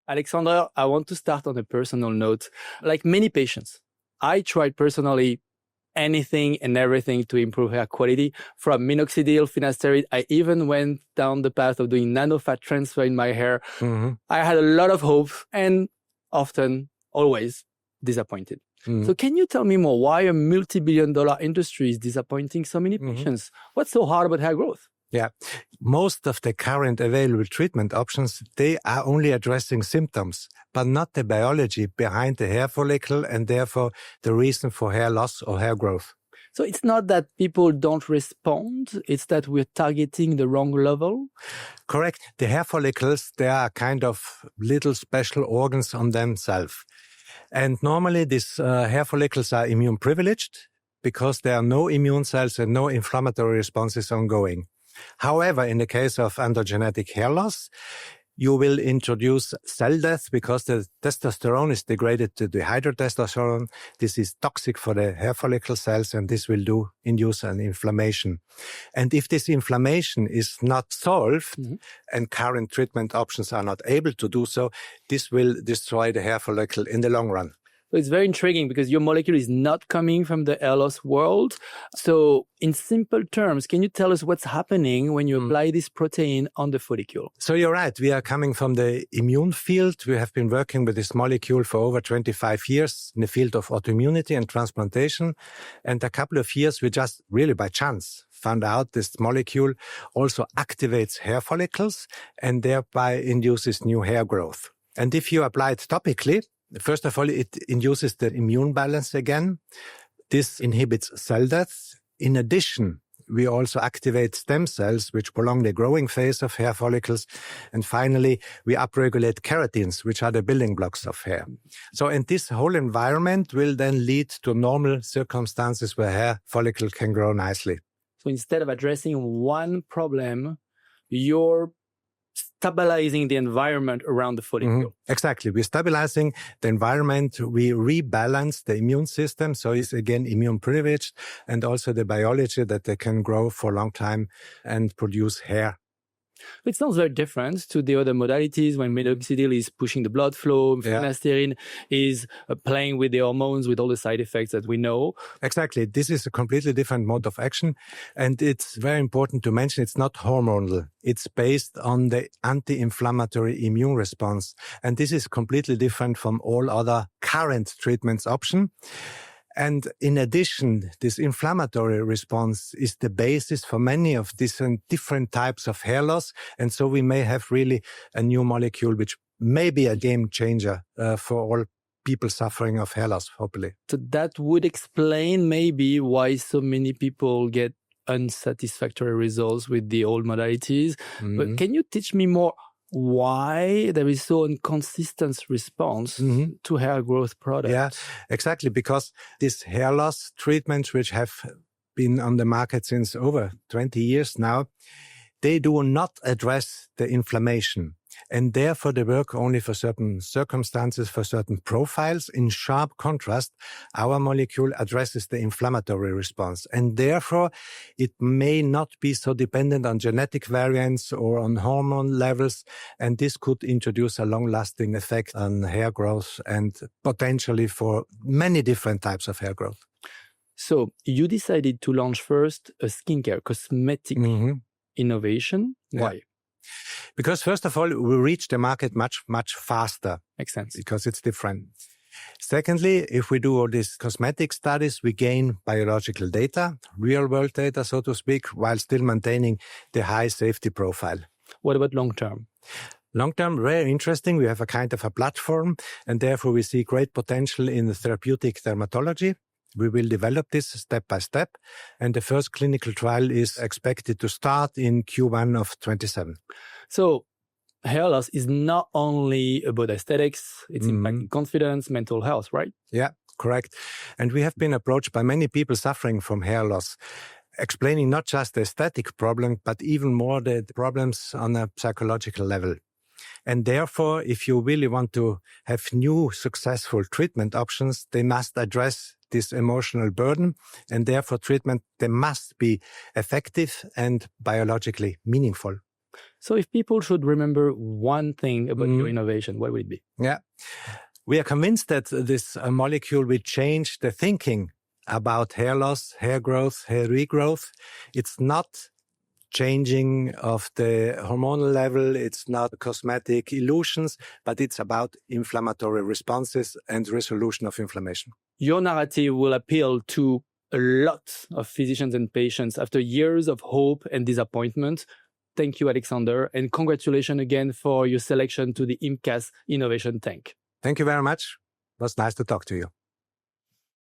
Alexandra, I want to start on a personal note. Like many patients, I tried personally anything and everything to improve hair quality. From Minoxidil, Finasteride, I even went down the path of doing nano-fat transfer in my hair. I had a lot of hope and often, always, disappointed. So can you tell me more why a multi-billion-dollar industry is disappointing so many patients? What's so hard about hair growth? Yeah, most of the current available treatment options, they are only addressing symptoms, but not the biology behind the hair follicle and therefore the reason for hair loss or hair growth. So it's not that people don't respond, it's that we're targeting the wrong level? Correct. The hair follicles, they are kind of little special organs on themselves. And normally these hair follicles are immune privileged because there are no immune cells and no inflammatory responses ongoing. However, in the case of androgenetic hair loss, you will introduce cell death because the testosterone is degraded to dihydrotestosterone. This is toxic for the hair follicle cells, and this will induce an inflammation. And if this inflammation is not solved, and current treatment options are not able to do so, this will destroy the hair follicle in the long run. So it's very intriguing because your molecule is not coming from the hair loss world. So in simple terms, can you tell us what's happening when you apply this protein on the follicle? So you're right. We are coming from the immune field. We have been working with this molecule for over 25 years in the field of autoimmunity and transplantation. And a couple of years, we just really by chance found out this molecule also activates hair follicles and thereby induces new hair growth. And if you apply it topically, first of all, it induces the immune balance again. This inhibits cell death. In addition, we also activate stem cells, which prolong the growing phase of hair follicles. And finally, we upregulate keratins, which are the building blocks of hair. So, and this whole environment will then lead to normal circumstances where hair follicle can grow nicely. So instead of addressing one problem, you're stabilizing the environment around the follicle. Exactly. We're stabilizing the environment. We rebalance the immune system. So it's again immune privileged and also the biology that they can grow for a long time and produce hair. It sounds very different to the other modalities when minoxidil is pushing the blood flow, finasteride is playing with the hormones with all the side effects that we know. Exactly. This is a completely different mode of action. And it's very important to mention it's not hormonal. It's based on the anti-inflammatory immune response. And this is completely different from all other current treatments option. And in addition, this inflammatory response is the basis for many of these different types of hair loss. And so we may have really a new molecule, which may be a game changer for all people suffering of hair loss, hopefully. So that would explain maybe why so many people get unsatisfactory results with the old modalities. But can you teach me more why there is so inconsistent response to hair growth products? Yeah, exactly. Because these hair loss treatments, which have been on the market since over 20 years now, they do not address the inflammation. And therefore, they work only for certain circumstances, for certain profiles. In sharp contrast, our molecule addresses the inflammatory response. And therefore, it may not be so dependent on genetic variants or on hormone levels. And this could introduce a long-lasting effect on hair growth and potentially for many different types of hair growth. So you decided to launch first a skincare cosmetic innovation. Why? Because first of all, we reach the market much, much faster. Makes sense. Because it's different. Secondly, if we do all these cosmetic studies, we gain biological data, real-world data, so to speak, while still maintaining the high safety profile. What about long-term? Long-term, very interesting. We have a kind of a platform, and therefore we see great potential in the therapeutic dermatology. We will develop this step by step, and the first clinical trial is expected to start in Q1 of 27. So hair loss is not only about aesthetics, it's impacting confidence, mental health, right? Yeah, correct. And we have been approached by many people suffering from hair loss, explaining not just the aesthetic problem, but even more the problems on a psychological level. And therefore, if you really want to have new successful treatment options, they must address this emotional burden, and therefore treatment, they must be effective and biologically meaningful. So if people should remember one thing about your innovation, what would it be? Yeah. We are convinced that this molecule will change the thinking about hair loss, hair growth, hair regrowth. It's not changing of the hormonal level, it's not cosmetic illusions, but it's about inflammatory responses and resolution of inflammation. Your narrative will appeal to a lot of physicians and patients after years of hope and disappointment. Thank you, Alexander, and congratulations again for your selection to the IMCAS Innovation Tank. Thank you very much. It was nice to talk to you.